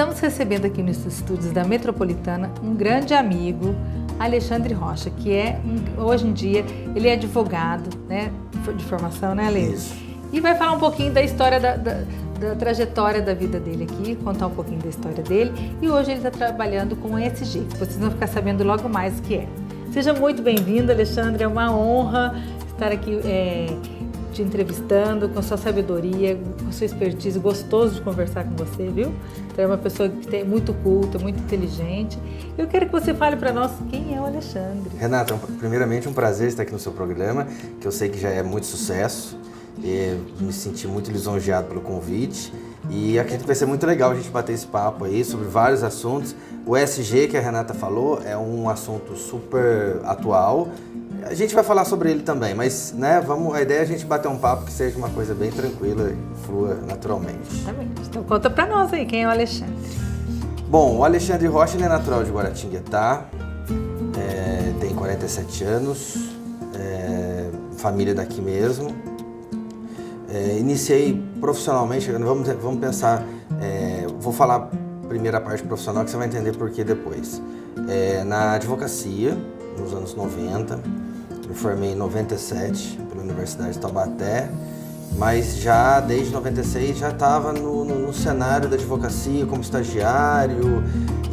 estamos recebendo aqui nos estúdios da Metropolitana um grande amigo, Alexandre Rocha, que hoje em dia, ele é advogado, né, de formação, né, Ale? Isso. E vai falar um pouquinho da história, da trajetória da vida dele aqui, contar um pouquinho da história dele. E hoje ele está trabalhando com o ESG, que vocês vão ficar sabendo logo mais o que é. Seja muito bem-vindo, Alexandre, é uma honra estar aqui te entrevistando, com sua sabedoria, com sua expertise, gostoso de conversar com você, viu? Você é uma pessoa que é muito culta, muito inteligente. Eu quero que você fale para nós quem é o Alexandre. Renata, primeiramente um prazer estar aqui no seu programa, que eu sei que já é muito sucesso. Me senti muito lisonjeado pelo convite e acredito que vai ser muito legal a gente bater esse papo aí sobre vários assuntos. O ESG, que a Renata falou, é um assunto super atual. A gente vai falar sobre ele também, mas né, a ideia é a gente bater um papo que seja uma coisa bem tranquila e flua naturalmente. Exatamente. Então conta pra nós aí, quem é o Alexandre? Bom, o Alexandre Rocha ele é natural de Guaratinguetá, tem 47 anos, família daqui mesmo. Iniciei profissionalmente, vamos pensar, vou falar primeiro a parte profissional que você vai entender por que depois. Na advocacia, nos anos 90, me formei em 97 pela Universidade de Taubaté, mas já desde 96 já estava no cenário da advocacia como estagiário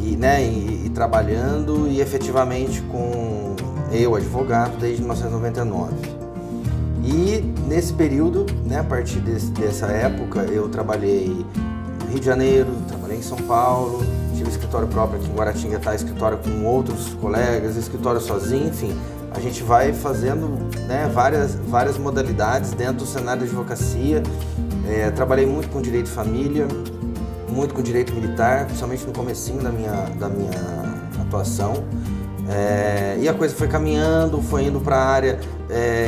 e trabalhando e efetivamente com eu, advogado, desde 1999. E nesse período, a partir dessa época, eu trabalhei no Rio de Janeiro, trabalhei em São Paulo, tive escritório próprio aqui em Guaratinguetá, escritório com outros colegas, escritório sozinho, enfim. A gente vai fazendo várias modalidades dentro do cenário da advocacia. Trabalhei muito com direito de família, muito com direito militar, principalmente no comecinho da minha atuação. E a coisa foi caminhando, foi indo para a área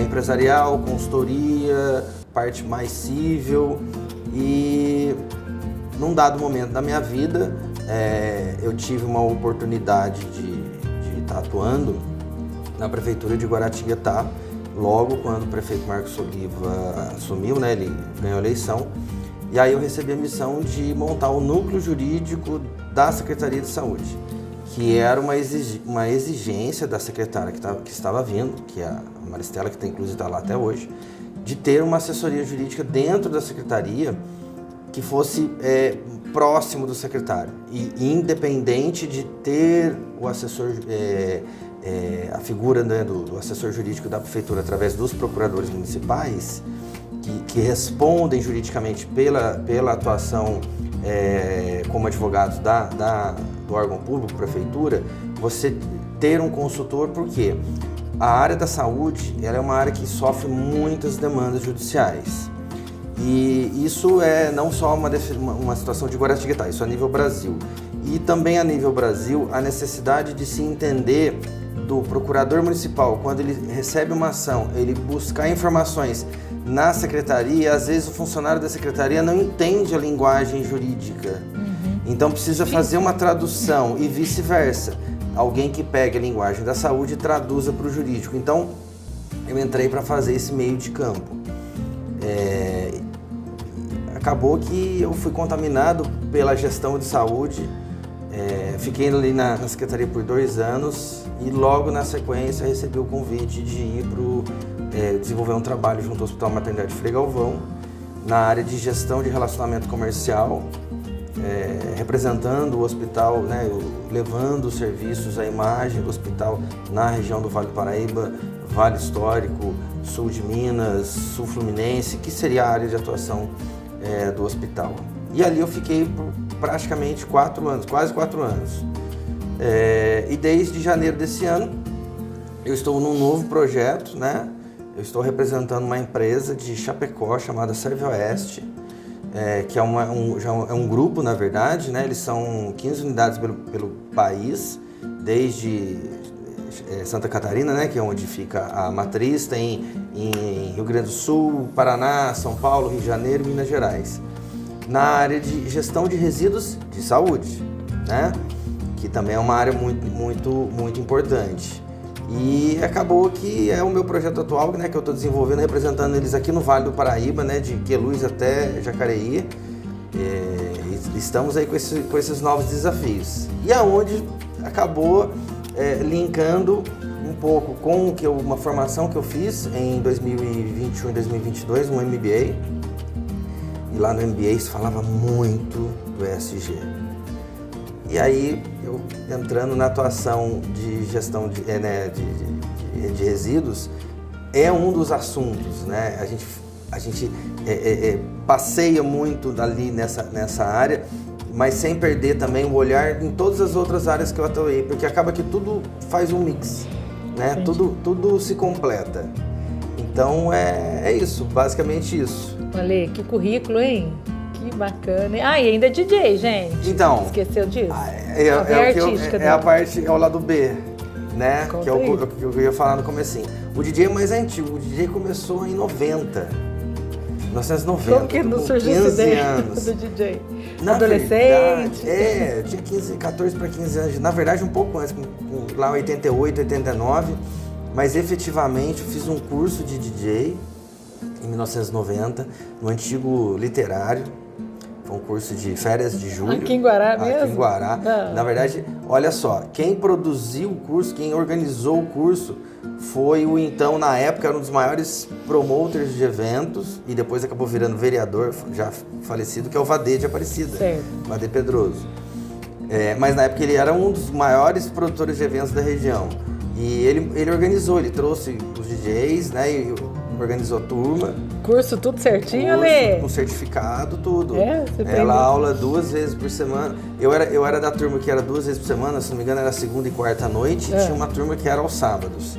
empresarial, consultoria, parte mais civil. E num dado momento da minha vida, eu tive uma oportunidade de estar atuando na prefeitura de Guaratinguetá, logo quando o prefeito Marcos Oliva assumiu, ele ganhou a eleição. E aí eu recebi a missão de montar o núcleo jurídico da Secretaria de Saúde, que era uma exigência da secretária que estava vindo, que é a Maristela, que inclusive está lá até hoje, de ter uma assessoria jurídica dentro da secretaria que fosse próximo do secretário e independente de ter o assessor, a figura do assessor jurídico da prefeitura através dos procuradores municipais que respondem juridicamente pela atuação como advogados do órgão público, prefeitura, você ter um consultor, porque a área da saúde ela é uma área que sofre muitas demandas judiciais. E isso é não só uma situação de Guaratinguetá, isso a nível Brasil. E também a nível Brasil, a necessidade de se entender do procurador municipal, quando ele recebe uma ação, ele buscar informações na secretaria, às vezes o funcionário da secretaria não entende a linguagem jurídica. Então precisa fazer uma tradução e vice-versa. Alguém que pegue a linguagem da saúde e traduza para o jurídico. Então eu entrei para fazer esse meio de campo. Acabou que eu fui contaminado pela gestão de saúde, fiquei ali na secretaria por 2 anos e logo na sequência recebi o convite de ir desenvolver um trabalho junto ao Hospital Maternidade Frei Galvão, na área de gestão de relacionamento comercial, representando o hospital, levando os serviços, a imagem do hospital na região do Vale do Paraíba, Vale Histórico, Sul de Minas, Sul Fluminense, que seria a área de atuação do hospital. E ali eu fiquei por praticamente 4 anos, quase 4 anos. E desde janeiro desse ano eu estou num novo projeto, Eu estou representando uma empresa de Chapecó chamada Servioeste, que é um grupo, na verdade, Eles são 15 unidades pelo país, desde Santa Catarina, que é onde fica a matriz, tem em Rio Grande do Sul, Paraná, São Paulo, Rio de Janeiro e Minas Gerais. Na área de gestão de resíduos de saúde, que também é uma área muito importante. E acabou que é o meu projeto atual, que eu estou desenvolvendo, representando eles aqui no Vale do Paraíba, de Queluz até Jacareí. Estamos aí com esses novos desafios. E aonde acabou linkando um pouco com uma formação que eu fiz em 2021 e 2022, um MBA. E lá no MBA se falava muito do ESG. E aí, eu entrando na atuação de gestão de resíduos, é um dos assuntos, né? A gente passeia muito ali nessa área, mas sem perder também o olhar em todas as outras áreas que eu atuei, porque acaba que tudo faz um mix, né? Tudo se completa. Então é isso, basicamente isso. Ale, que currículo, hein? Que bacana. E ainda é DJ, gente. Então, esqueceu disso? É o lado B, né? Conta que é o que eu ia falar no comecinho. O DJ é mais antigo, o DJ começou em 1990. Como que não surgiu essa ideia do DJ? Adolescente? Eu tinha 14 para 15 anos, na verdade um pouco antes, lá 88, 89, mas efetivamente eu fiz um curso de DJ em 1990, no antigo literário. Foi um curso de férias de julho. Aqui em Guará mesmo? Aqui em Guará. Na verdade, olha só, quem produziu o curso, quem organizou o curso, foi o então, na época, era um dos maiores promoters de eventos e depois acabou virando vereador, já falecido, que é o Vadê de Aparecida. Certo. Vadê Pedroso. Mas na época ele era um dos maiores produtores de eventos da região. E ele organizou, ele trouxe os DJs, né? E organizou a turma. Curso tudo certinho, Ale? Com certificado, tudo. Você Ela aula 2 vezes por semana. Eu era da turma que era 2 vezes por semana, se não me engano era segunda e quarta noite, e tinha uma turma que era aos sábados.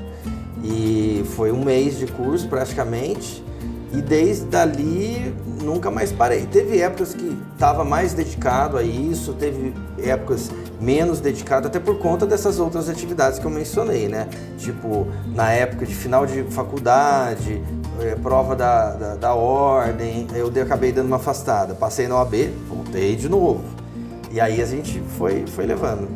E foi um mês de curso praticamente, e desde ali nunca mais parei. Teve épocas que estava mais dedicado a isso, teve épocas menos dedicado, até por conta dessas outras atividades que eu mencionei, né? Tipo, na época de final de faculdade, prova da ordem, eu acabei dando uma afastada. Passei na OAB, voltei de novo. E aí a gente foi levando.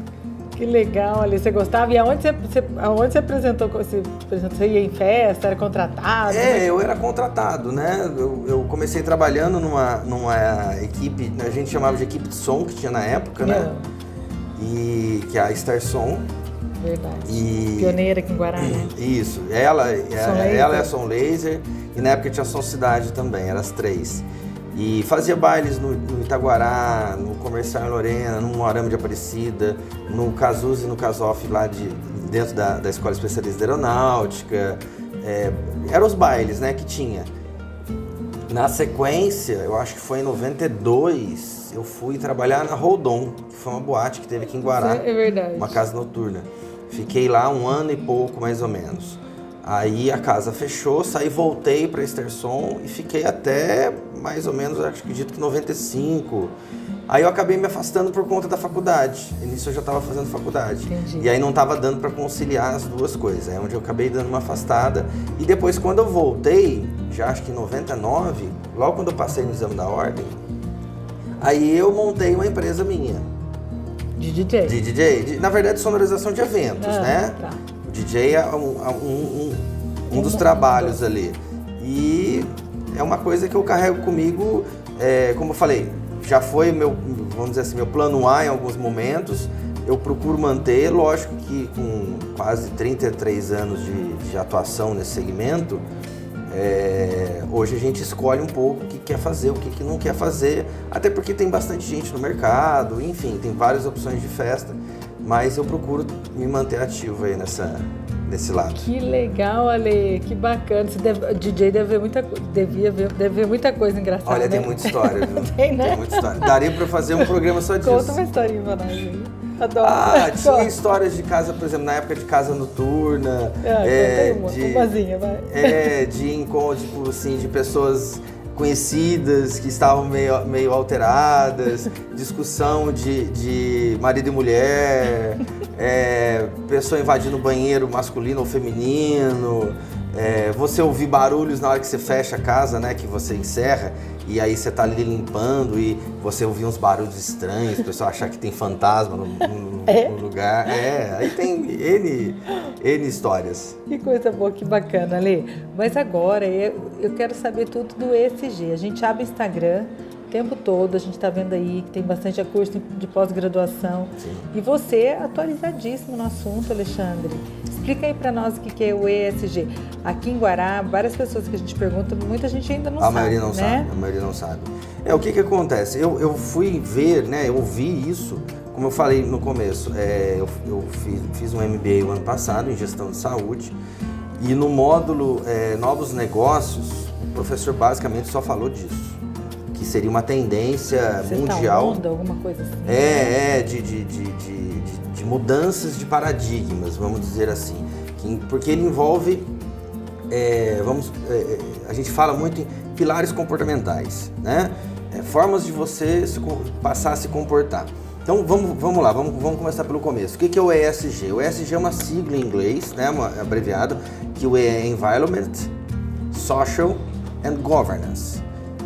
Que legal, Ali. Você gostava? E aonde você apresentou? Você ia em festa? Era contratado? Eu era contratado, né? Eu comecei trabalhando numa equipe, a gente chamava de equipe de som que tinha na época, né? E que é a Star Som. Verdade. Pioneira aqui em Guará, né? Isso. Ela é a Som Laser e na época tinha a Som Cidade também, eram as 3. E fazia bailes no Itaguará, no Comercial em Lorena, no Moarama de Aparecida, no Casus e no Casof lá dentro da Escola Especialista de Aeronáutica. Eram os bailes, né, que tinha. Na sequência, eu acho que foi em 92, eu fui trabalhar na Roldon, que foi uma boate que teve aqui em Guará. É verdade. Uma casa noturna. Fiquei lá 1 ano e pouco, mais ou menos. Aí a casa fechou, voltei para Esterson e fiquei até mais ou menos, acredito que 95. Aí eu acabei me afastando por conta da faculdade. Início eu já estava fazendo faculdade. Entendi. E aí não estava dando para conciliar as duas coisas. É onde eu acabei dando uma afastada. E depois quando eu voltei, já acho que em 99, logo quando eu passei no exame da ordem, aí eu montei uma empresa minha. De DJ? De DJ. Na verdade, sonorização de eventos, né? Tá. O DJ é um dos trabalhos ali. E é uma coisa que eu carrego comigo, como eu falei, já foi vamos dizer assim, meu plano A em alguns momentos. Eu procuro manter, lógico que com quase 33 anos de atuação nesse segmento, hoje a gente escolhe um pouco o que quer fazer, o que não quer fazer, até porque tem bastante gente no mercado, enfim, tem várias opções de festa, mas eu procuro me manter ativo aí nesse lado. Que legal, Ale, que bacana. DJ deve ver muita coisa engraçada. Olha, né? tem muita história, viu? Tem, né? Tem muita história. Daria pra fazer um programa só disso. Conta uma historinha pra nós aí. Adoro. Tinha histórias de casa, por exemplo, na época de casa noturna. Umazinha, vai. De encontro, tipo assim, de pessoas conhecidas que estavam meio alteradas, discussão de marido e mulher, pessoa invadindo o banheiro masculino ou feminino, você ouvir barulhos na hora que você fecha a casa, né, que você encerra, e aí você tá ali limpando e você ouvir uns barulhos estranhos, o pessoal achar que tem fantasma no lugar. Aí tem N histórias. Que coisa boa, que bacana, Ale. Mas agora eu quero saber tudo do ESG. A gente abre o Instagram, o tempo todo, a gente está vendo aí que tem bastante curso de pós-graduação. E você é atualizadíssimo no assunto, Alexandre. Explica aí para nós o que é o ESG. Aqui em Guará, várias pessoas que a gente pergunta, muita gente ainda não sabe. A maioria não sabe, a maioria não sabe. O que acontece? Eu fui ver, né, eu ouvi isso, como eu falei no começo, eu fiz um MBA o ano passado em gestão de saúde e no módulo Novos Negócios, o professor basicamente só falou disso, que seria uma tendência mundial. Onda, alguma coisa assim. De mudanças de paradigmas, vamos dizer assim, porque ele envolve, a gente fala muito em pilares comportamentais, né? Formas de você passar a se comportar. Então vamos lá, vamos começar pelo começo. O que é o ESG? O ESG é uma sigla em inglês, né, abreviado, que o E é Environment, Social and Governance,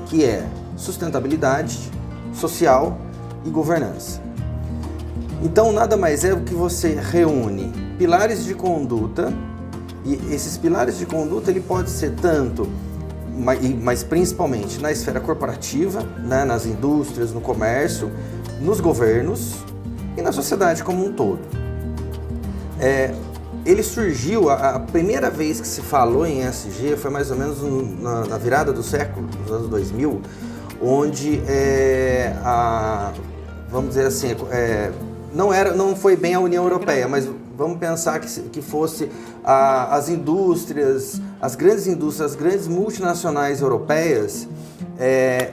que é sustentabilidade, social e governança. Então nada mais é do que você reúne pilares de conduta, e esses pilares de conduta ele pode ser tanto, mas principalmente na esfera corporativa, né, nas indústrias, no comércio, nos governos e na sociedade como um todo. Ele surgiu, a primeira vez que se falou em ESG foi mais ou menos na virada do século, nos anos 2000, onde vamos dizer assim, não foi bem a União Europeia, mas vamos pensar que fosse as indústrias, as grandes multinacionais europeias,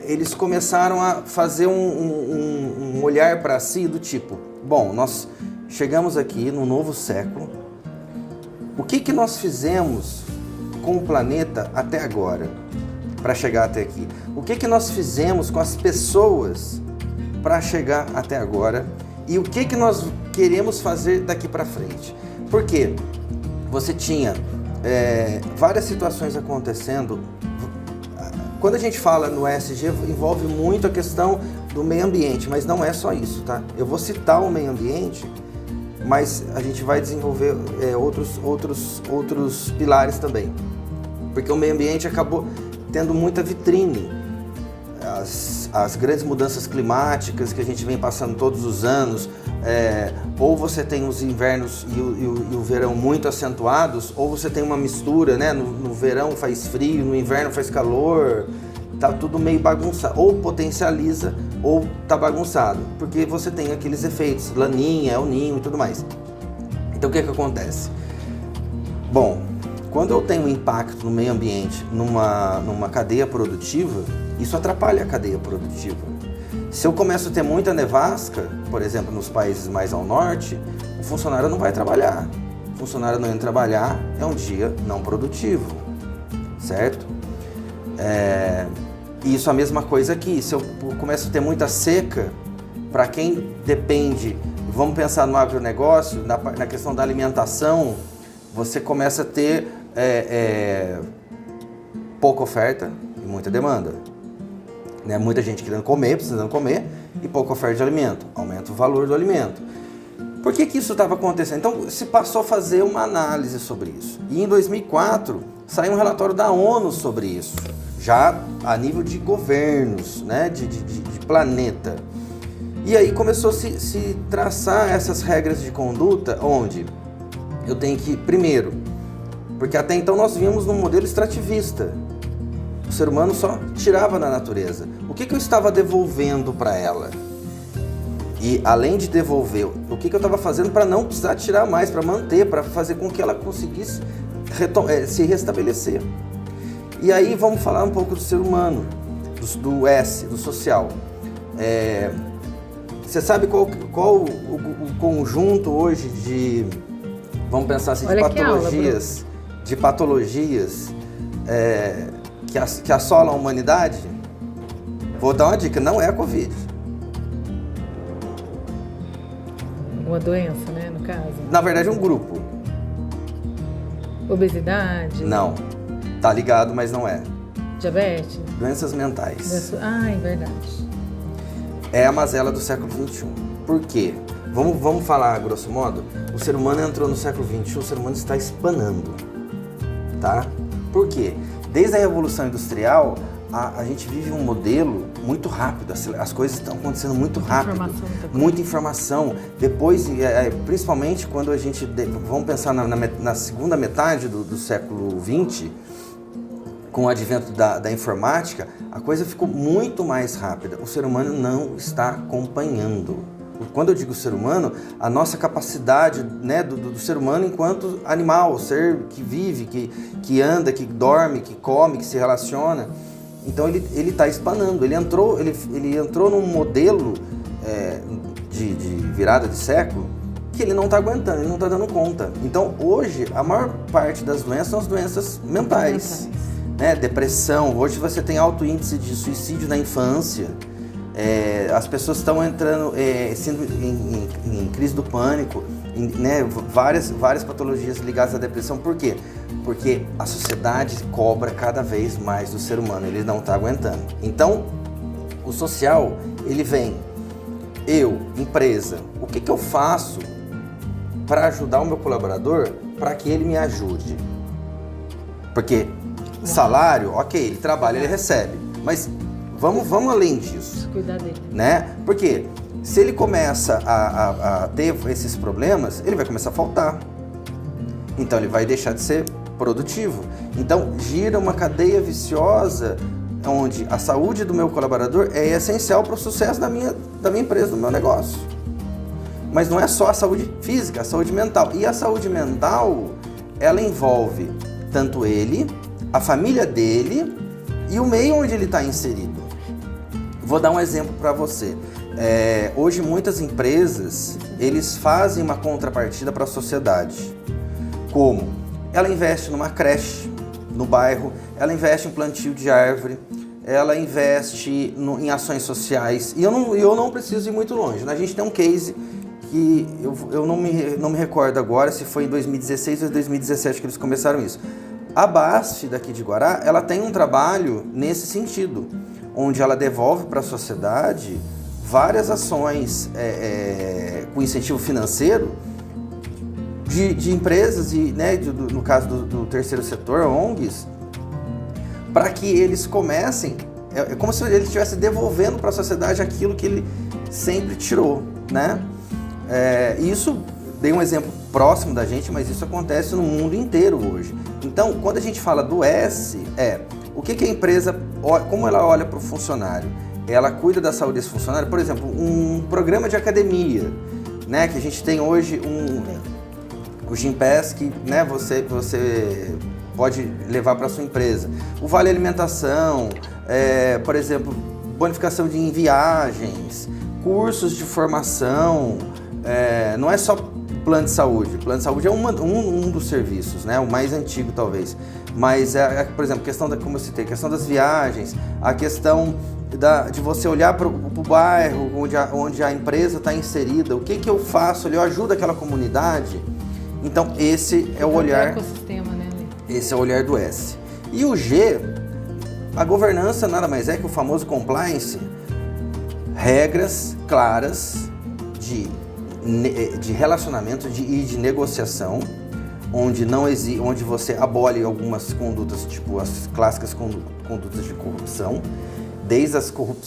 eles começaram a fazer um olhar para si do tipo, bom, nós chegamos aqui no novo século, o que nós fizemos com o planeta até agora para chegar até aqui? O que nós fizemos com as pessoas para chegar até agora? E o que nós queremos fazer daqui para frente? Porque você tinha várias situações acontecendo. Quando a gente fala no ESG, envolve muito a questão do meio ambiente, mas não é só isso, tá? Eu vou citar o meio ambiente, mas a gente vai desenvolver outros pilares também. Porque o meio ambiente acabou tendo muita vitrine. As grandes mudanças climáticas que a gente vem passando todos os anos, ou você tem os invernos e o verão muito acentuados, ou você tem uma mistura, né? No verão faz frio, no inverno faz calor, tá tudo meio bagunçado, ou potencializa ou tá bagunçado, porque você tem aqueles efeitos, laninha, El Ninho e tudo mais. Então o que acontece? Bom, quando eu tenho um impacto no meio ambiente, numa cadeia produtiva, isso atrapalha a cadeia produtiva. Se eu começo a ter muita nevasca, por exemplo, nos países mais ao norte, o funcionário não vai trabalhar. O funcionário não indo trabalhar é um dia não produtivo, certo? Isso é a mesma coisa aqui. Se eu começo a ter muita seca, para quem depende, vamos pensar no agronegócio, na questão da alimentação, você começa a ter pouca oferta e muita demanda. Né? Muita gente querendo comer, precisando comer, e pouca oferta de alimento. Aumenta o valor do alimento. Por que isso estava acontecendo? Então, se passou a fazer uma análise sobre isso. E em 2004, saiu um relatório da ONU sobre isso. Já a nível de governos, né? de planeta. E aí começou a se traçar essas regras de conduta, onde eu tenho que, primeiro, porque até então nós vínhamos num modelo extrativista. O ser humano só tirava da natureza. O que eu estava devolvendo para ela? E além de devolver, o que eu estava fazendo para não precisar tirar mais, para manter, para fazer com que ela conseguisse se restabelecer. E aí vamos falar um pouco do ser humano, do S, do social. Você sabe qual o conjunto hoje de, vamos pensar assim, de patologias que assolam a humanidade? Vou dar uma dica, não é a Covid. Uma doença, né, no caso? Na verdade, é um grupo. Obesidade? Não. Tá ligado, mas não é. Diabetes? Doenças mentais. É verdade. É a mazela do século XXI. Por quê? Vamos falar, grosso modo, o ser humano entrou no século XXI, o ser humano está espanando. Tá? Por quê? Desde a Revolução Industrial, a gente vive um modelo muito rápido, as coisas estão acontecendo muito rápido, Muita informação. Depois, principalmente quando a gente, vamos pensar na segunda metade do século XX, com o advento da informática, a coisa ficou muito mais rápida. O ser humano não está acompanhando. Quando eu digo ser humano, a nossa capacidade, né, do ser humano enquanto animal, ser que vive, que anda, que dorme, que come, que se relaciona. Então ele está espanando. Ele entrou num modelo de virada de século que ele não está aguentando, ele não está dando conta. Então hoje a maior parte das doenças são as doenças mentais. Né? Depressão. Hoje você tem alto índice de suicídio na infância. As pessoas estão entrando em crise do pânico, né? várias patologias ligadas à depressão. Por quê? Porque a sociedade cobra cada vez mais do ser humano, ele não está aguentando. Então, o social, ele vem, empresa, o que eu faço para ajudar o meu colaborador para que ele me ajude? Porque salário, ok, ele trabalha, ele recebe, mas vamos além disso. Cuidar dele. Né? Porque se ele começa a ter esses problemas, ele vai começar a faltar. Então ele vai deixar de ser produtivo. Então gira uma cadeia viciosa onde a saúde do meu colaborador é essencial para o sucesso da minha empresa, do meu negócio. Mas não é só a saúde física, a saúde mental. E a saúde mental, ela envolve tanto ele, a família dele e o meio onde ele está inserido. Vou dar um exemplo para você. Hoje muitas empresas, eles fazem uma contrapartida para a sociedade. Como? Ela investe numa creche no bairro, ela investe em plantio de árvore, ela investe em ações sociais. E eu não preciso ir muito longe. A gente tem um case que eu não me recordo agora se foi em 2016 ou 2017 que eles começaram isso. A BASF daqui de Guará, ela tem um trabalho nesse sentido, onde ela devolve para a sociedade várias ações com incentivo financeiro de empresas, né, no caso do terceiro setor, ONGs, para que eles comecem, é como se ele estivesse devolvendo para a sociedade aquilo que ele sempre tirou, né? Isso, dei um exemplo próximo da gente, mas isso acontece no mundo inteiro hoje. Então, quando a gente fala do S, o que a empresa, como ela olha para o funcionário? Ela cuida da saúde desse funcionário, por exemplo, um programa de academia, né, que a gente tem hoje, o Gympass, que, né, você pode levar para a sua empresa. O Vale Alimentação, por exemplo, bonificação em viagens, cursos de formação, não é só plano de saúde. O plano de saúde é um dos serviços, né, o mais antigo talvez. Mas, por exemplo, como eu citei, a questão das viagens, a questão de você olhar para o bairro onde a empresa está inserida, o que eu faço ali, eu ajudo aquela comunidade. Então, esse é o olhar. Ecossistema, né? Esse é o olhar do S. E o G, a governança nada mais é que o famoso compliance, regras claras de relacionamento e de negociação, onde você abole algumas condutas, tipo as clássicas condutas de corrupção, desde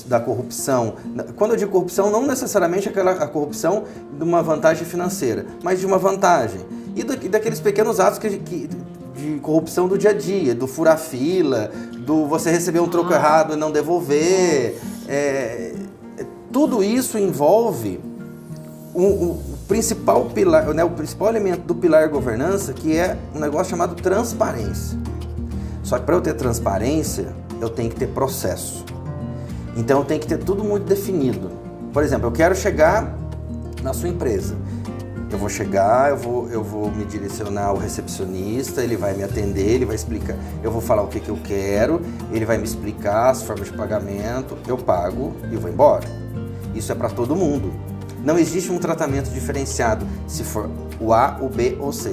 da corrupção. Quando eu digo corrupção, não necessariamente a corrupção de uma vantagem financeira, mas de uma vantagem. E daqueles pequenos atos de corrupção do dia a dia, do furar fila, do você receber um troco errado e não devolver. Tudo isso envolve o principal pilar, né, o principal elemento do pilar governança, que é um negócio chamado transparência. Só que para eu ter transparência, eu tenho que ter processo. Então eu tenho que ter tudo muito definido. Por exemplo, eu quero chegar na sua empresa. Eu vou chegar, eu vou me direcionar ao recepcionista, ele vai me atender, ele vai explicar, eu vou falar o que eu quero, ele vai me explicar as formas de pagamento, eu pago e vou embora. Isso é para todo mundo. Não existe um tratamento diferenciado se for o A, o B ou o C.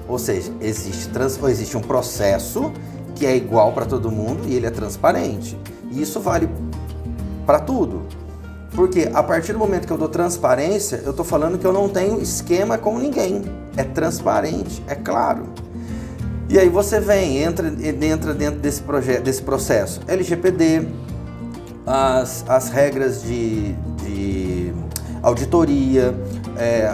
Ou seja, existe um processo que é igual para todo mundo e ele é transparente. E isso vale para tudo. Porque a partir do momento que eu dou transparência, eu estou falando que eu não tenho esquema com ninguém. É transparente, é claro. E aí você entra dentro desse processo. LGPD, as regras de auditoria,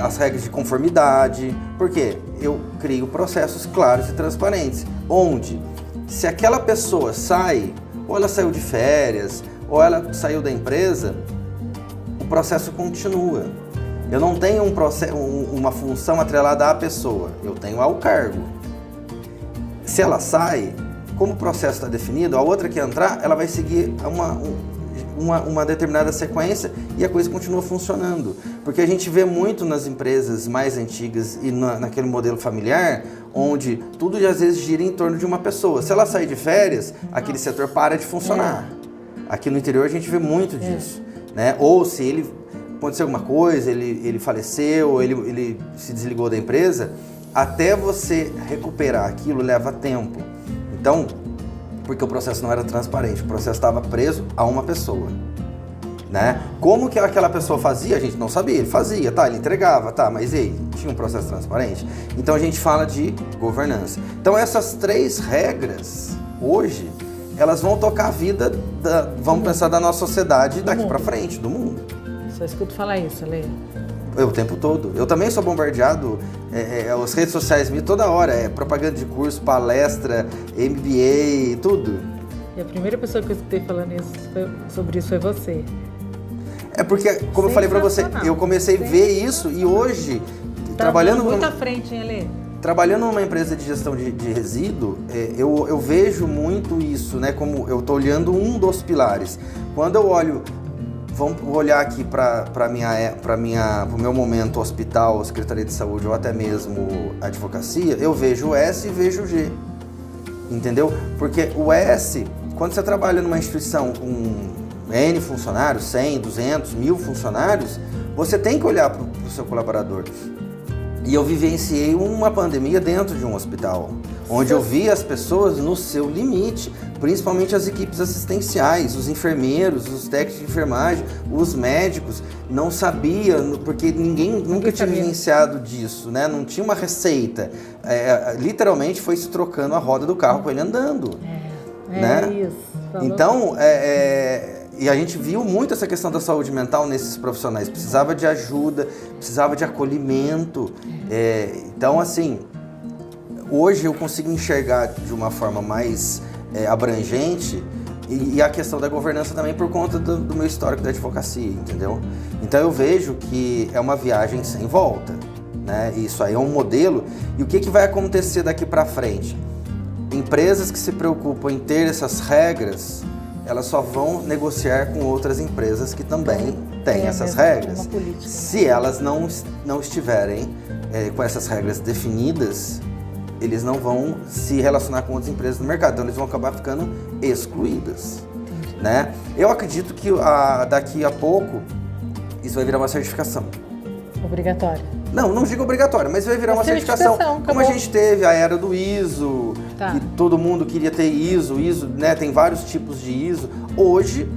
as regras de conformidade. Por quê? Eu crio processos claros e transparentes, onde se aquela pessoa sai, ou ela saiu de férias, ou ela saiu da empresa, o processo continua. Eu não tenho uma função atrelada à pessoa, eu tenho ao cargo. Se ela sai, como o processo está definido, a outra que entrar, ela vai seguir uma determinada sequência e a coisa continua funcionando. Porque a gente vê muito nas empresas mais antigas e naquele modelo familiar, onde tudo às vezes gira em torno de uma pessoa. Se ela sair de férias, aquele setor para de funcionar. Aqui no interior a gente vê muito disso, né? Ou se ele aconteceu alguma coisa, ele faleceu, ele se desligou da empresa, até você recuperar aquilo leva tempo. Então, porque o processo não era transparente, o processo estava preso a uma pessoa, né? Como que aquela pessoa fazia, a gente não sabia. Ele fazia, tá, ele entregava, tá, mas e aí? Tinha um processo transparente? Então a gente fala de governança. Então essas 3 regras, hoje, elas vão tocar a vida, vamos pensar, da nossa sociedade daqui para frente, do mundo. Só escuto falar isso, Ale. O tempo todo. Eu também sou bombardeado, as redes sociais toda hora, propaganda de curso, palestra, MBA, tudo. E a primeira pessoa que eu escutei falando sobre isso foi você. É porque, como eu falei pra você, eu comecei a ver isso e hoje, trabalhando muito à frente, hein, Ale? Trabalhando numa empresa de gestão de resíduo, eu vejo muito isso, né? Como eu tô olhando um dos pilares. Quando eu olho, vamos olhar aqui para o meu momento hospital, Secretaria de Saúde ou até mesmo advocacia, eu vejo o S e vejo o G, entendeu? Porque o S, quando você trabalha numa instituição com N funcionários, 100, 200, 1000 funcionários, você tem que olhar para o seu colaborador. E eu vivenciei uma pandemia dentro de um hospital, onde eu vi as pessoas no seu limite, principalmente as equipes assistenciais, os enfermeiros, os técnicos de enfermagem, os médicos, não sabiam, porque ninguém nunca tinha vivenciado disso, né? Não tinha uma receita, literalmente foi se trocando a roda do carro com ele andando. Né? Isso. Falou. Então, e a gente viu muito essa questão da saúde mental nesses profissionais, precisava de ajuda, precisava de acolhimento, então assim, hoje eu consigo enxergar de uma forma mais abrangente e a questão da governança também por conta do meu histórico da advocacia, entendeu? Então eu vejo que é uma viagem sem volta, né? Isso aí é um modelo, e o que vai acontecer daqui para frente? Empresas que se preocupam em ter essas regras, elas só vão negociar com outras empresas que também têm essas regras. Se elas não estiverem com essas regras definidas, eles não vão se relacionar com outras empresas no mercado, então eles vão acabar ficando excluídas, né? Eu acredito que daqui a pouco isso vai virar uma certificação. Obrigatória. Não digo obrigatória, mas vai virar uma certificação. Como a gente teve a era do ISO, que todo mundo queria ter ISO, né, tem vários tipos de ISO. Hoje,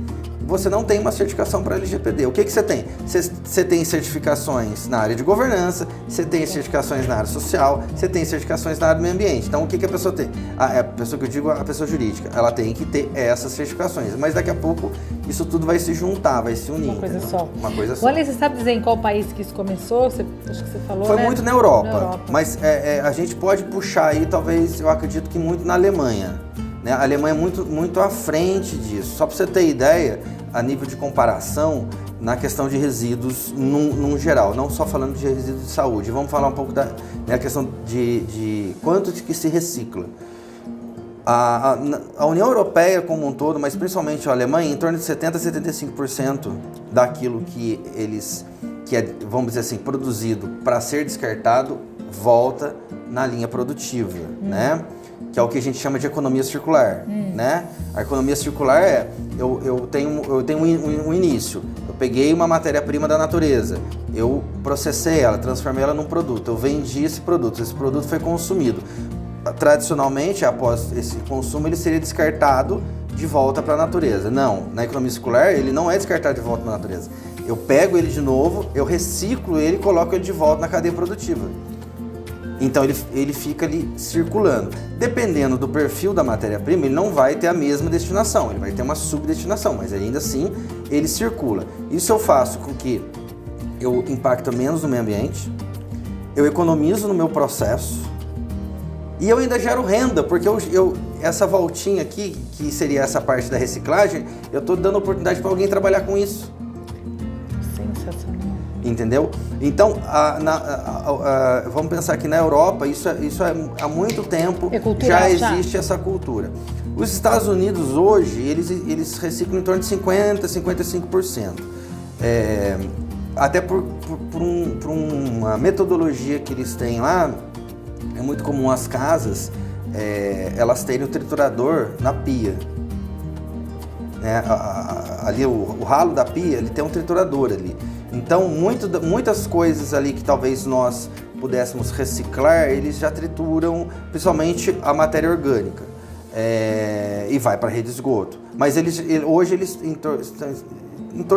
você não tem uma certificação para LGPD. O que você tem? Você tem certificações na área de governança, você tem certificações na área social, você tem certificações na área do meio ambiente. Então, o que a pessoa tem? A pessoa que eu digo, a pessoa jurídica, ela tem que ter essas certificações. Mas daqui a pouco, isso tudo vai se juntar, vai se unir. Uma coisa só. Uma coisa só. Olha, você sabe dizer em qual país que isso começou? Acho que você falou, Foi muito na Europa. Mas a gente pode puxar aí, talvez, eu acredito que muito na Alemanha. Né? A Alemanha é muito à frente disso. Só para você ter ideia, a nível de comparação, na questão de resíduos num geral, não só falando de resíduos de saúde. Vamos falar um pouco da questão de quanto que se recicla. A União Europeia como um todo, mas principalmente a Alemanha, em torno de 70% a 75% daquilo que vamos dizer assim, produzido para ser descartado, volta na linha produtiva, né? Que é o que a gente chama de economia circular, né? A economia circular eu tenho um início, eu peguei uma matéria-prima da natureza, eu processei ela, transformei ela num produto, eu vendi esse produto foi consumido. Tradicionalmente, após esse consumo, ele seria descartado de volta para a natureza. Não, na economia circular, ele não é descartado de volta para a natureza. Eu pego ele de novo, eu reciclo ele e coloco ele de volta na cadeia produtiva. Então ele fica ali circulando. Dependendo do perfil da matéria-prima, ele não vai ter a mesma destinação, ele vai ter uma subdestinação, mas ainda assim ele circula. Isso eu faço com que eu impacto menos no meio ambiente, eu economizo no meu processo e eu ainda gero renda, porque essa voltinha aqui, que seria essa parte da reciclagem, eu estou dando oportunidade para alguém trabalhar com isso. Sensacional. Entendeu? Então, vamos pensar que na Europa, isso há muito tempo já existe essa cultura. Os Estados Unidos hoje, eles reciclam em torno de 50%, 55%. Até por uma metodologia que eles têm lá, é muito comum as casas, elas terem o triturador na pia. Ali o ralo da pia, ele tem um triturador ali. Então, muitas coisas ali que talvez nós pudéssemos reciclar, eles já trituram, principalmente a matéria orgânica, e vai para a rede de esgoto. Mas hoje eles em torno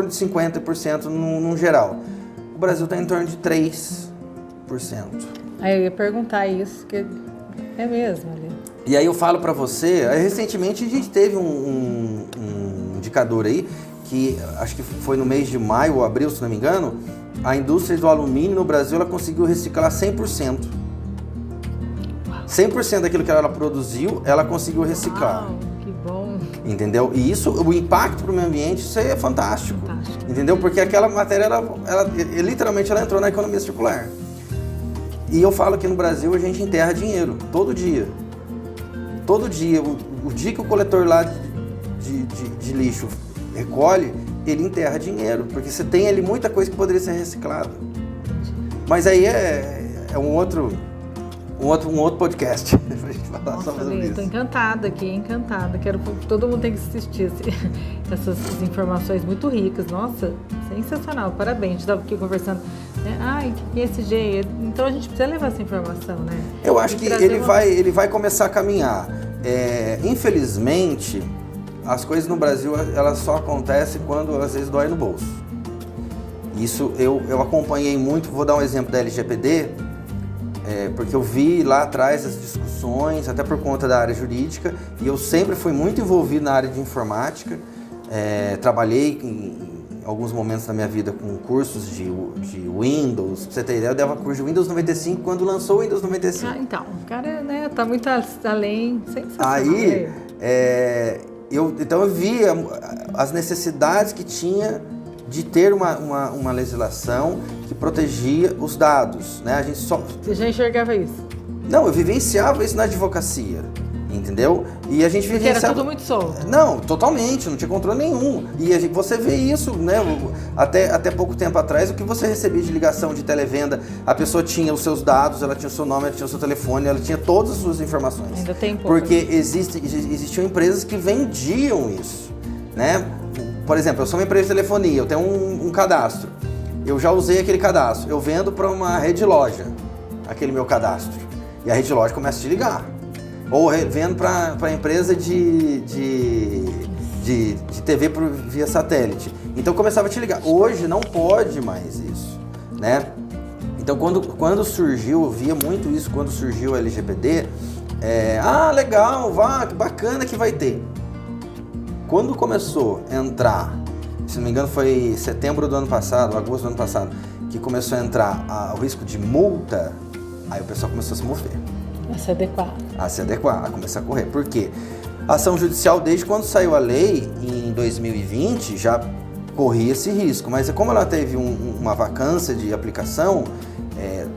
de 50% no geral. O Brasil está em torno de 3%. Aí eu ia perguntar isso, que é mesmo ali. E aí eu falo para você, recentemente a gente teve um indicador aí, que acho que foi no mês de maio ou abril, se não me engano, a indústria do alumínio no Brasil ela conseguiu reciclar 100%. 100% daquilo que ela produziu, ela conseguiu reciclar. Uau, que bom. Entendeu? E isso, o impacto para o meio ambiente, isso aí é fantástico. Entendeu? Porque aquela matéria, literalmente ela entrou na economia circular. E eu falo que no Brasil a gente enterra dinheiro, todo dia. Todo dia. O dia que o coletor lá de lixo recolhe, ele enterra dinheiro, porque você tem ali muita coisa que poderia ser reciclada. Mas aí é um outro podcast pra gente falar sobre isso. Estou encantada aqui, encantada. Todo mundo tem que assistir essas informações muito ricas. Nossa, sensacional, parabéns. A gente estava aqui conversando, né? Ai, ESG. Então a gente precisa levar essa informação, né? Eu acho que ele vai começar a caminhar. Infelizmente, as coisas no Brasil, elas só acontecem quando às vezes dói no bolso. Isso eu acompanhei muito, vou dar um exemplo da LGPD, porque eu vi lá atrás as discussões, até por conta da área jurídica, e eu sempre fui muito envolvido na área de informática, trabalhei em alguns momentos da minha vida com cursos de Windows, pra você ter ideia, eu dava curso de Windows 95 quando lançou o Windows 95. Então, o cara, né, tá muito além, sensacional. Aí, então eu via as necessidades que tinha de ter uma legislação que protegia os dados, né? Você já enxergava isso? Não, eu vivenciava isso na advocacia, entendeu? E a gente vivenciava... Porque era tudo muito solto. Não, totalmente, não tinha controle nenhum. E você vê isso, né? Até pouco tempo atrás, o que você recebia de ligação de televenda, a pessoa tinha os seus dados, ela tinha o seu nome, ela tinha o seu telefone, ela tinha todas as suas informações. Ainda tem pouco. Porque existiam empresas que vendiam isso, né? Por exemplo, eu sou uma empresa de telefonia, eu tenho um cadastro. Eu já usei aquele cadastro, eu vendo para uma rede loja aquele meu cadastro. E a rede loja começa a te ligar. Ou vendo para a empresa de TV via satélite. Então começava a te ligar. Hoje não pode mais isso, né? Então quando surgiu, eu via muito isso quando surgiu o LGPD. Legal, que bacana que vai ter. Quando começou a entrar, se não me engano foi setembro do ano passado, agosto do ano passado, que começou a entrar o risco de multa, aí o pessoal começou a se mover. A se adequar, a começar a correr. Por quê? A ação judicial, desde quando saiu a lei, em 2020, já corria esse risco. Mas como ela teve uma vacância de aplicação,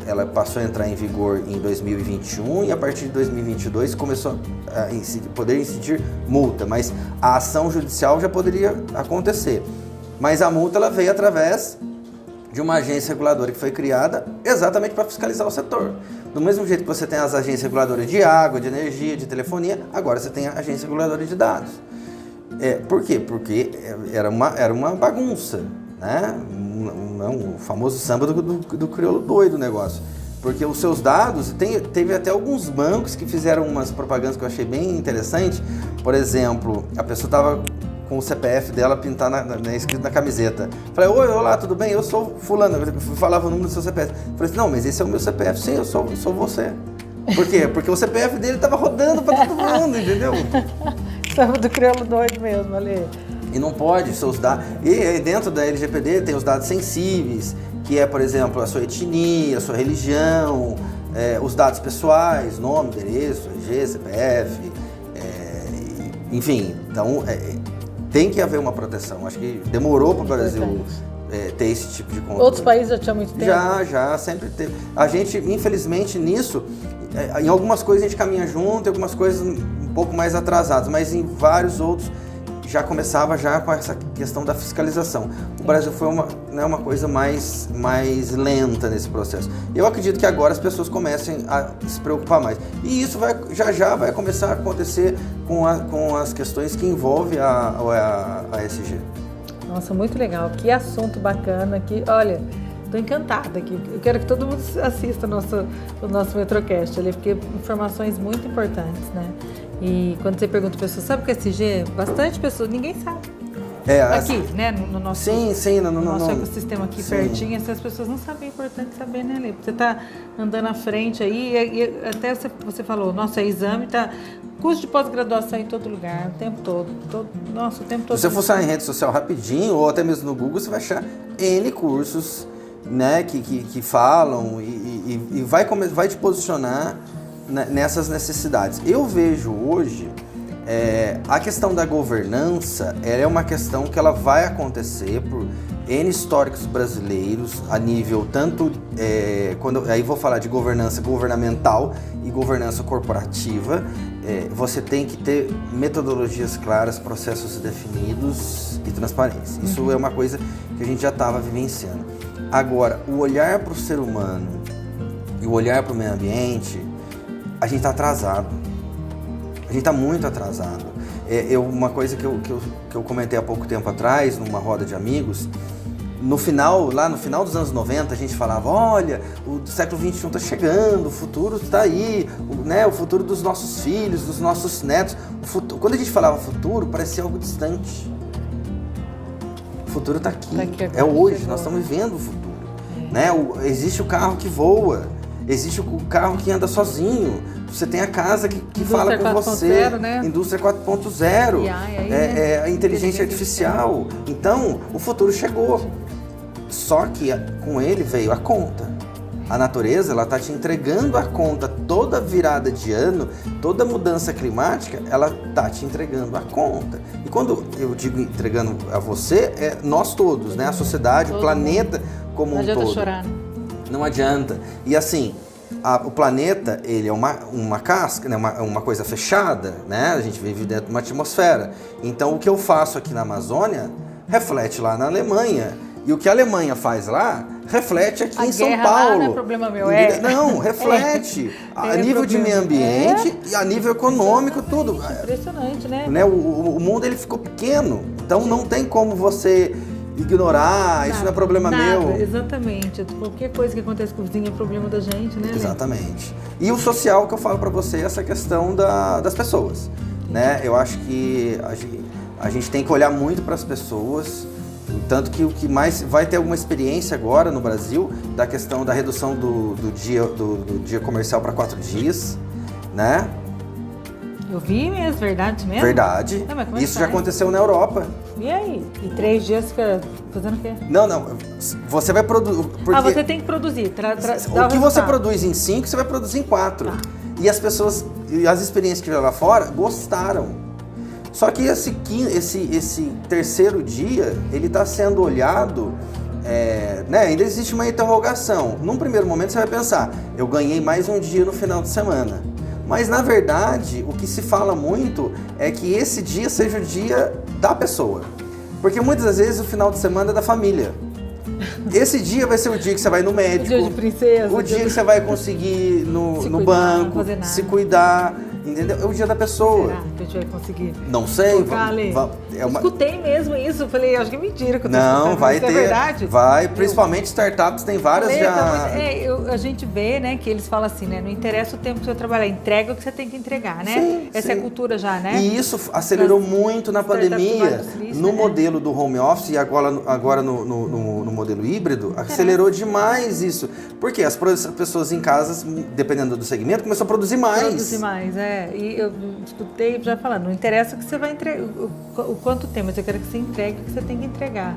ela passou a entrar em vigor em 2021 e a partir de 2022 começou a poder incidir multa. Mas a ação judicial já poderia acontecer. Mas a multa ela veio através de uma agência reguladora que foi criada exatamente para fiscalizar o setor. Do mesmo jeito que você tem as agências reguladoras de água, de energia, de telefonia, agora você tem a agência reguladora de dados. Por quê? Porque era uma bagunça, né? O famoso samba do crioulo doido o negócio. Porque os seus dados, teve até alguns bancos que fizeram umas propagandas que eu achei bem interessante. Por exemplo, a pessoa estava com o CPF dela pintar escrito na camiseta. Falei, oi, olá, tudo bem? Eu sou fulano. Eu falava o número do seu CPF. Falei assim, não, mas esse é o meu CPF. Sim, eu sou você. Por quê? Porque o CPF dele tava rodando para todo mundo, entendeu? Estava do crioulo doido mesmo ali. E não pode, seus dados. E dentro da LGPD tem os dados sensíveis, que é, por exemplo, a sua etnia, a sua religião, os dados pessoais, nome, endereço, RG, CPF, enfim. Então, tem que haver uma proteção. Acho que demorou para o Brasil ter esse tipo de controle. Outros países já tinham muito tempo? Já, sempre teve. A gente, infelizmente, nisso, em algumas coisas a gente caminha junto, em algumas coisas um pouco mais atrasadas, mas em vários outros já começava já com essa questão da fiscalização. O Brasil foi uma coisa mais lenta nesse processo. Eu acredito que agora as pessoas comecem a se preocupar mais. E isso já vai começar a acontecer com as questões que envolvem a ESG. Nossa, muito legal. Que assunto bacana. Olha, estou encantada aqui. Eu quero que todo mundo assista o nosso Metrocast ali, porque informações muito importantes, né? E quando você pergunta para pessoas, sabe o que é SG? Bastante pessoas, ninguém sabe. Aqui, né, no nosso, no nosso ecossistema aqui pertinho, as pessoas não sabem, é importante saber, né, Lê? Você está andando à frente aí, e até você falou, nosso exame está curso de pós-graduação em todo lugar, o tempo todo, nossa, o tempo todo. Se você for em rede social rapidinho, ou até mesmo no Google, você vai achar N cursos, né, que falam e vai te posicionar nessas necessidades. Eu vejo hoje a questão da governança, ela é uma questão que ela vai acontecer por N históricos brasileiros a nível tanto, aí vou falar de governança governamental e governança corporativa. Você tem que ter metodologias claras, processos definidos e transparentes. Isso é uma coisa que a gente já estava vivenciando. Agora, o olhar para o ser humano e o olhar para o meio ambiente, a gente está atrasado. A gente está muito atrasado. Uma coisa que eu comentei há pouco tempo atrás, numa roda de amigos, lá no final dos anos 90, a gente falava, olha, o século XXI está chegando, o futuro está aí, o futuro dos nossos filhos, dos nossos netos. Quando a gente falava futuro, parecia algo distante. O futuro está aqui, é hoje, nós estamos vivendo o futuro. Né? Existe o carro que voa, existe o carro que anda sozinho, você tem a casa que fala com você, né? Indústria 4.0, a inteligência artificial. Então, o futuro chegou. Só que com ele veio a conta. A natureza, ela está te entregando a conta toda virada de ano, toda mudança climática, ela está te entregando a conta. E quando eu digo entregando a você, é nós todos, né? A sociedade, o planeta como um todo. Não adianta chorar. Não adianta. E assim, o planeta, ele é uma casca, né? uma coisa fechada, né? A gente vive dentro de uma atmosfera. Então, o que eu faço aqui na Amazônia reflete lá na Alemanha. E o que a Alemanha faz lá, reflete aqui em São Paulo. Lá não é problema meu, Não, reflete. A nível de meio ambiente e a nível econômico, tudo. Impressionante, né? O mundo, ele ficou pequeno. Então, não tem como você ignorar, isso não é problema meu. Exatamente. Qualquer coisa que acontece com o vizinho é problema da gente, né? Exatamente. E o social que eu falo para você, essa questão das pessoas, né? Eu acho que a gente tem que olhar muito para as pessoas, tanto que o que mais vai ter alguma experiência agora no Brasil da questão da redução do dia comercial para 4 dias, né? Eu vi mesmo, verdade mesmo? Verdade. Não, isso já aconteceu na Europa. E aí? E 3 dias fica fazendo o quê? Não. Você vai produzir... você tem que produzir. O que você produz em 5, você vai produzir em 4. E as pessoas, as experiências que vieram lá fora, gostaram. Só que esse terceiro dia, ele está sendo olhado... né? Ainda existe uma interrogação. Num primeiro momento, você vai pensar, eu ganhei mais um dia no final de semana. Mas, na verdade, o que se fala muito é que esse dia seja o dia da pessoa. Porque muitas das vezes o final de semana é da família. Esse dia vai ser o dia que você vai no médico. O dia de princesa. O dia que você vai conseguir no banco, se cuidar. entendeu? É o dia da pessoa. Será que a gente vai conseguir? Não sei. Escutei mesmo isso, falei, acho que é mentira que eu tô Não, escutando. vai Isso ter. É verdade? Vai, principalmente startups, tem várias já. A gente vê, né, que eles falam assim, né, não interessa o tempo que você trabalhar, entrega o que você tem que entregar, né? Sim, Essa sim. é a cultura já, né? E isso acelerou muito na pandemia, no modelo do home office e agora no modelo híbrido, acelerou demais isso. Porque as pessoas em casa, dependendo do segmento, começou a produzir mais. Produzir mais, E eu escutei já falando, não interessa o que você vai entregar, o quanto tem, mas eu quero que você entregue o que você tem que entregar.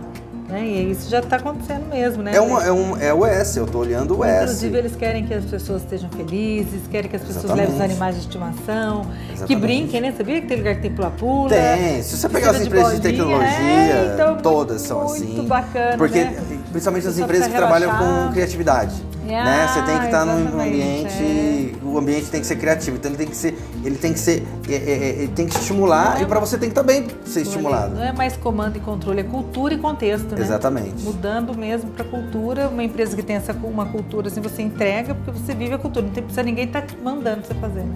Né? E isso já está acontecendo mesmo, né? É o S, eu estou olhando o S. Inclusive, eles querem que as pessoas estejam felizes, querem que as pessoas levem os animais de estimação, que brinquem, né? Sabia que tem lugar que tem pula-pula? Tem. Se você pegar as empresas de tecnologia, então, todas são muito assim. Muito bacana, porque, né? Principalmente as empresas que trabalham com criatividade. Né? Você tem que estar num ambiente, o ambiente tem que ser criativo, então ele tem que estimular e para você tem que também ser estimulado. Não é mais comando e controle, é cultura e contexto, né? Exatamente. Mudando mesmo para cultura, uma empresa que tem uma cultura assim, você entrega porque você vive a cultura, não precisa ninguém estar mandando você fazer, né?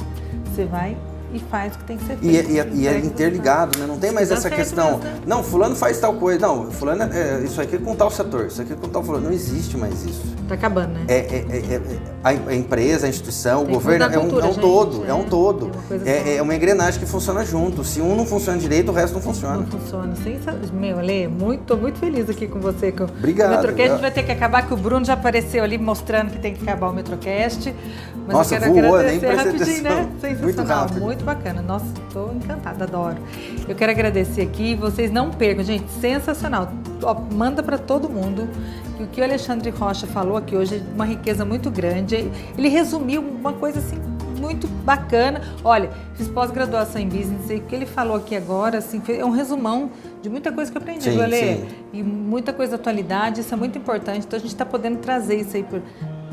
Você vai e faz o que tem que ser feito. E é interligado, né? Não tem mais essa questão, não, fulano faz tal coisa, não, fulano, isso aqui é com tal setor, isso aqui é com tal fulano, não existe mais isso. Tá acabando, né? A empresa, a instituição, o governo é um todo, é um todo. É uma engrenagem que funciona junto. Se um não funciona direito, o resto não funciona. Não funciona. Meu, Ale, tô muito feliz aqui com você. Obrigado. O Metrocast a gente vai ter que acabar, que o Bruno já apareceu ali mostrando que tem que acabar o Metrocast. Mas nossa, eu quero agradecer rapidinho, né? Sensacional, muito rápido. Muito bacana. Nossa, tô encantada, adoro. Eu quero agradecer aqui, vocês não percam, gente, sensacional. Ó, manda para todo mundo. O que o Alexandre Rocha falou aqui hoje é uma riqueza muito grande. Ele resumiu uma coisa assim muito bacana. Olha, fiz pós-graduação em business e o que ele falou aqui agora assim, é um resumão de muita coisa que eu aprendi, viu, Ale? E muita coisa da atualidade, isso é muito importante. Então a gente está podendo trazer isso aí por...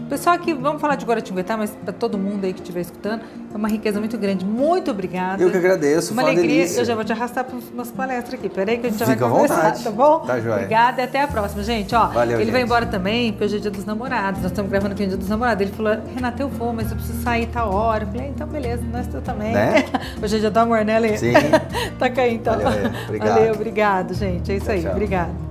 Pessoal aqui, vamos falar de Guaratinguetá, mas para todo mundo aí que estiver escutando, é uma riqueza muito grande. Muito obrigada. Eu que agradeço, uma alegria. Eu já vou te arrastar para umas palestras aqui. Peraí que a gente já vai conversar, tá bom? Tá joia. Obrigada e até a próxima, gente. Ó, valeu, ele vai embora também, porque hoje é dia dos namorados. Nós estamos gravando aqui no dia dos namorados. Ele falou, Renata, eu vou, mas eu preciso sair tal hora. Eu falei, então beleza, nós também. Né? Hoje é dia do amor, né, Lê? Sim. Tá aí, então. Valeu, obrigado. Valeu, obrigado, gente. É isso aí, tchau. Obrigado.